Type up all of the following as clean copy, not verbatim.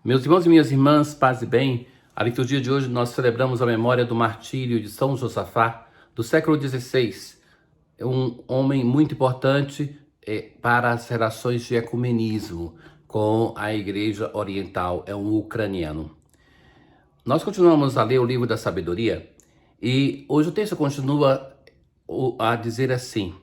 Meus irmãos e minhas irmãs, paz e bem, a liturgia de hoje nós celebramos a memória do martírio de São Josafá, do século XVI, um homem muito importante para as relações de ecumenismo com a Igreja Oriental, é um ucraniano. Nós continuamos a ler o livro da sabedoria e hoje o texto continua a dizer assim: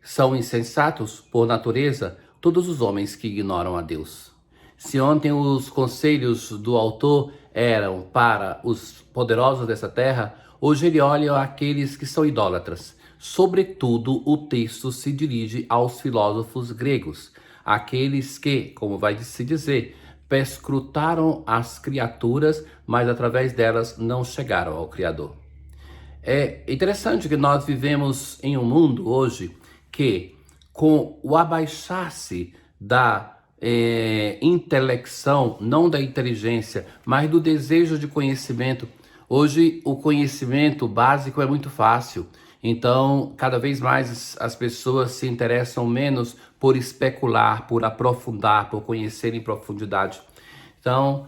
são insensatos por natureza todos os homens que ignoram a Deus. Se ontem os conselhos do autor eram para os poderosos dessa terra, hoje ele olha aqueles que são idólatras. Sobretudo, o texto se dirige aos filósofos gregos, aqueles que, como vai se dizer, perscrutaram as criaturas, mas através delas não chegaram ao Criador. É interessante que nós vivemos em um mundo hoje que, com o abaixar-se da intelecção, não da inteligência, mas do desejo de conhecimento. Hoje o conhecimento básico é muito fácil, então cada vez mais as pessoas se interessam menos por especular, por aprofundar, por conhecer em profundidade. Então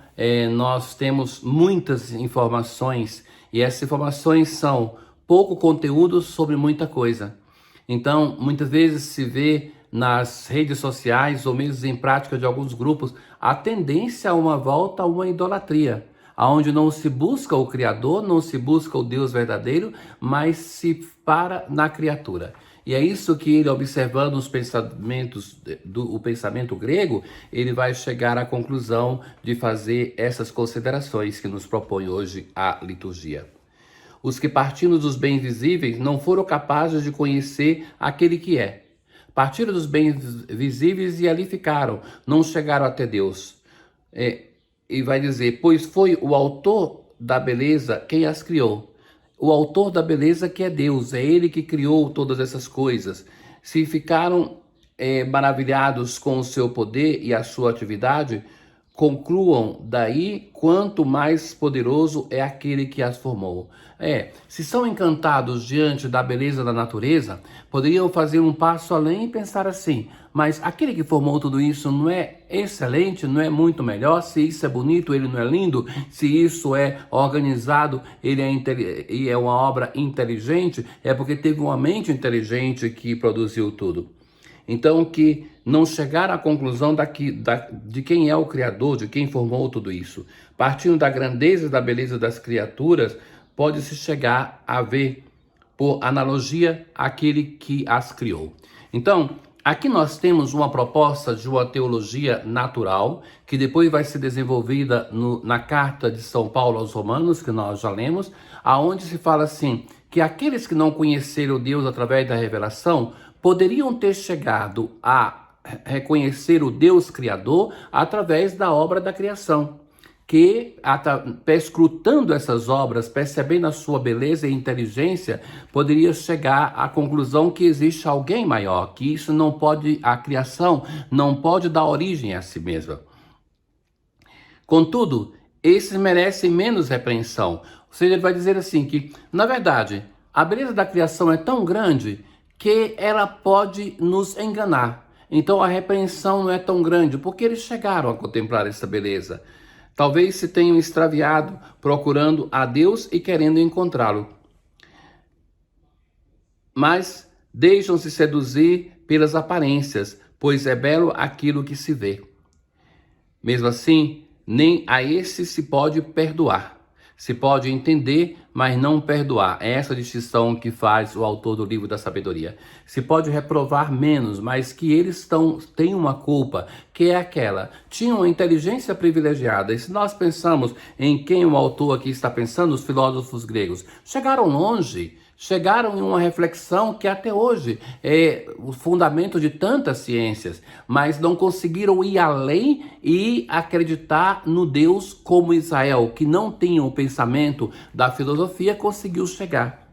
nós temos muitas informações e essas informações são pouco conteúdo sobre muita coisa. Então muitas vezes se vê nas redes sociais ou mesmo em prática de alguns grupos, a tendência a uma volta a uma idolatria, aonde não se busca o Criador, não se busca o Deus verdadeiro, mas se para na criatura. E é isso que ele, observando os pensamentos o pensamento grego, ele vai chegar à conclusão de fazer essas considerações que nos propõe hoje a liturgia. Os que partindo dos bens visíveis não foram capazes de conhecer aquele que é. Partiram dos bens visíveis e ali ficaram, não chegaram até Deus. E vai dizer, pois foi o autor da beleza quem as criou. O autor da beleza que é Deus, é Ele que criou todas essas coisas. Se ficaram maravilhados com o seu poder e a sua atividade, concluam daí quanto mais poderoso é aquele que as formou. Se são encantados diante da beleza da natureza, poderiam fazer um passo além e pensar assim, mas aquele que formou tudo isso não é excelente, não é muito melhor? Se isso é bonito, ele não é lindo? Se isso é organizado, ele é uma obra inteligente? É porque teve uma mente inteligente que produziu tudo. Então, que não chegar à conclusão de quem é o Criador, de quem formou tudo isso. Partindo da grandeza e da beleza das criaturas, pode-se chegar a ver, por analogia, aquele que as criou. Então, aqui nós temos uma proposta de uma teologia natural, que depois vai ser desenvolvida na carta de São Paulo aos Romanos, que nós já lemos, aonde se fala assim, que aqueles que não conheceram Deus através da revelação, poderiam ter chegado a reconhecer o Deus Criador através da obra da criação, que, perscrutando essas obras, percebendo a sua beleza e inteligência, poderia chegar à conclusão que existe alguém maior, que isso não pode, a criação não pode dar origem a si mesma. Contudo, esses merecem menos repreensão. Ou seja, ele vai dizer assim que, na verdade, a beleza da criação é tão grande que ela pode nos enganar. Então a repreensão não é tão grande, porque eles chegaram a contemplar essa beleza. Talvez se tenham extraviado, procurando a Deus e querendo encontrá-lo. Mas deixam-se seduzir pelas aparências, pois é belo aquilo que se vê. Mesmo assim, nem a esse se pode perdoar. Se pode entender, mas não perdoar. É essa distinção que faz o autor do livro da sabedoria. Se pode reprovar menos, mas que eles têm uma culpa, que é aquela. Tinham uma inteligência privilegiada. E se nós pensamos em quem o autor aqui está pensando, os filósofos gregos, chegaram longe. Chegaram em uma reflexão que até hoje é o fundamento de tantas ciências, mas não conseguiram ir além e acreditar no Deus como Israel, que não tinha o pensamento da filosofia, conseguiu chegar.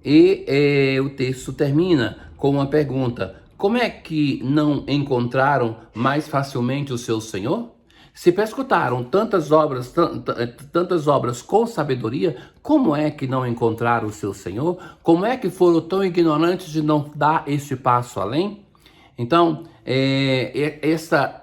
E o texto termina com uma pergunta: como é que não encontraram mais facilmente o seu Senhor? Se perscrutaram tantas obras com sabedoria, como é que não encontraram o seu Senhor? Como é que foram tão ignorantes de não dar este passo além? Então, essa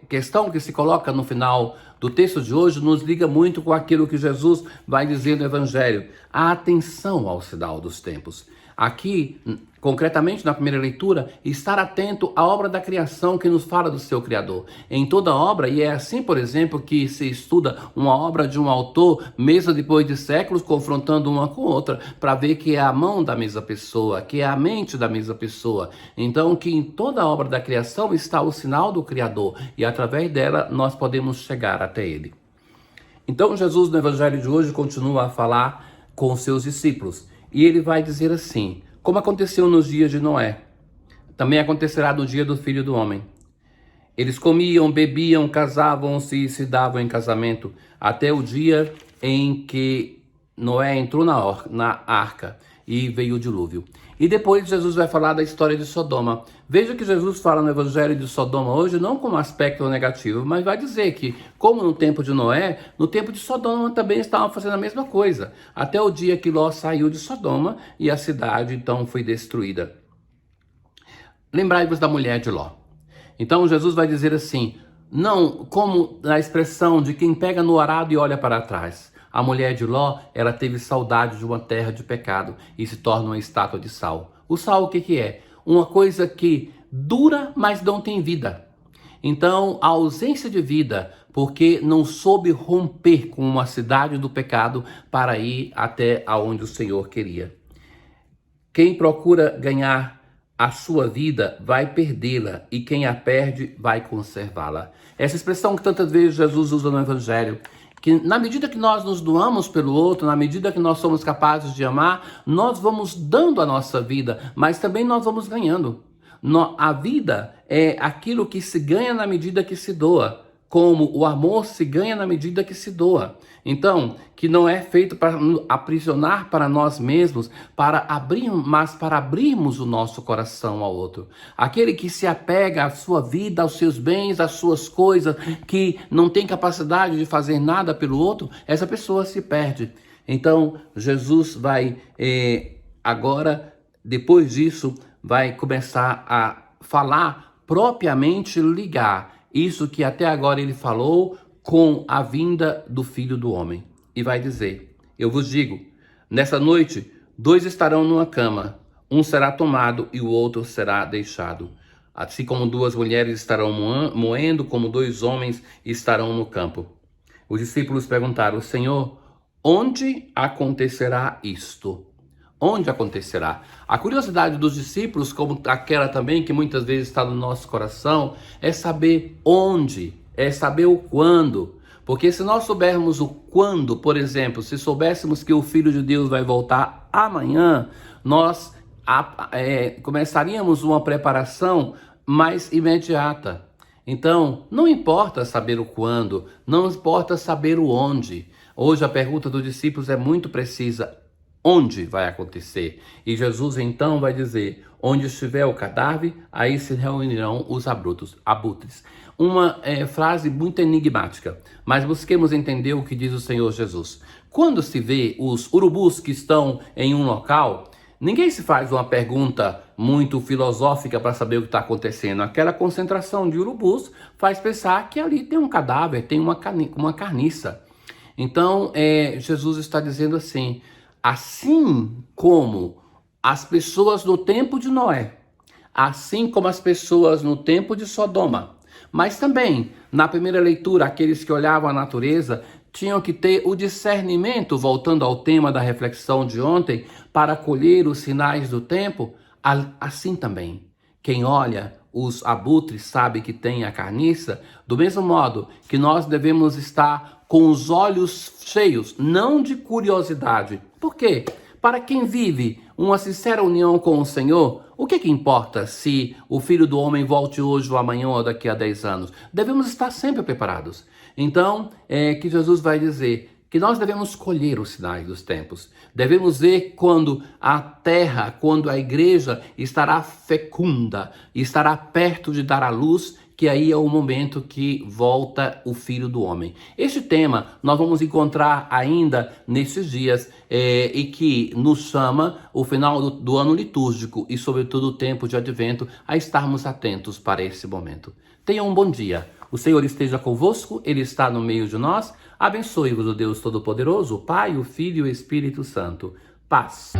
questão que se coloca no final do texto de hoje nos liga muito com aquilo que Jesus vai dizer no Evangelho. A atenção ao sinal dos tempos. Aqui, concretamente na primeira leitura, estar atento à obra da criação que nos fala do seu Criador. Em toda obra, e é assim, por exemplo, que se estuda uma obra de um autor, mesmo depois de séculos, confrontando uma com outra, para ver que é a mão da mesma pessoa, que é a mente da mesma pessoa. Então, que em toda obra da criação está o sinal do Criador, e através dela nós podemos chegar até ele. Então, Jesus, no Evangelho de hoje, continua a falar com os seus discípulos. E ele vai dizer assim: como aconteceu nos dias de Noé, também acontecerá no dia do Filho do Homem. Eles comiam, bebiam, casavam-se e se davam em casamento, até o dia em que Noé entrou na arca e veio o dilúvio. E depois Jesus vai falar da história de Sodoma. Veja que Jesus fala no Evangelho de Sodoma hoje não como aspecto negativo, mas vai dizer que, como no tempo de Noé, no tempo de Sodoma também estavam fazendo a mesma coisa, até o dia que Ló saiu de Sodoma e a cidade então foi destruída. Lembrai-vos da mulher de Ló. Então Jesus vai dizer assim, não como na expressão de quem pega no arado e olha para trás. A mulher de Ló, ela teve saudade de uma terra de pecado e se torna uma estátua de sal. O sal o que é? Uma coisa que dura, mas não tem vida. Então, a ausência de vida, porque não soube romper com uma cidade do pecado para ir até aonde o Senhor queria. Quem procura ganhar a sua vida vai perdê-la e quem a perde vai conservá-la. Essa expressão que tantas vezes Jesus usa no Evangelho, que na medida que nós nos doamos pelo outro, na medida que nós somos capazes de amar, nós vamos dando a nossa vida, mas também nós vamos ganhando. A vida é aquilo que se ganha na medida que se doa, como o amor se ganha na medida que se doa. Então, que não é feito para aprisionar para nós mesmos, mas para abrirmos o nosso coração ao outro. Aquele que se apega à sua vida, aos seus bens, às suas coisas, que não tem capacidade de fazer nada pelo outro, essa pessoa se perde. Então, Jesus vai agora, depois disso, vai começar a falar, propriamente ligar isso que até agora ele falou com a vinda do Filho do Homem. E vai dizer, eu vos digo, nessa noite, 2 estarão numa cama, um será tomado e o outro será deixado. Assim como 2 mulheres estarão moendo, como 2 homens estarão no campo. Os discípulos perguntaram, Senhor, onde acontecerá isto? Onde acontecerá? A curiosidade dos discípulos, como aquela também que muitas vezes está no nosso coração, é saber onde, é saber o quando. Porque se nós soubermos o quando, por exemplo, se soubéssemos que o Filho de Deus vai voltar amanhã, nós começaríamos uma preparação mais imediata. Então, não importa saber o quando, não importa saber o onde. Hoje a pergunta dos discípulos é muito precisa. Onde vai acontecer? E Jesus então vai dizer, onde estiver o cadáver, aí se reunirão os abutres. Uma frase muito enigmática, mas busquemos entender o que diz o Senhor Jesus. Quando se vê os urubus que estão em um local, ninguém se faz uma pergunta muito filosófica para saber o que está acontecendo. Aquela concentração de urubus faz pensar que ali tem um cadáver, tem uma carniça. Então, Jesus está dizendo assim, assim como as pessoas no tempo de Noé, assim como as pessoas no tempo de Sodoma, mas também, na primeira leitura, aqueles que olhavam a natureza tinham que ter o discernimento, voltando ao tema da reflexão de ontem, para colher os sinais do tempo, assim também. Quem olha os abutres sabe que tem a carniça, do mesmo modo que nós devemos estar com os olhos cheios, não de curiosidade. Por quê? Para quem vive uma sincera união com o Senhor, o que importa se o Filho do Homem volte hoje ou amanhã ou daqui a 10 anos? Devemos estar sempre preparados. Então, que Jesus vai dizer que nós devemos colher os sinais dos tempos. Devemos ver quando a terra, quando a igreja estará fecunda, estará perto de dar à luz, que aí é o momento que volta o Filho do Homem. Este tema nós vamos encontrar ainda nesses dias e que nos chama o final do ano litúrgico e sobretudo o tempo de advento a estarmos atentos para esse momento. Tenham um bom dia. O Senhor esteja convosco, Ele está no meio de nós. Abençoe-vos o Deus Todo-Poderoso, o Pai, o Filho e o Espírito Santo. Paz.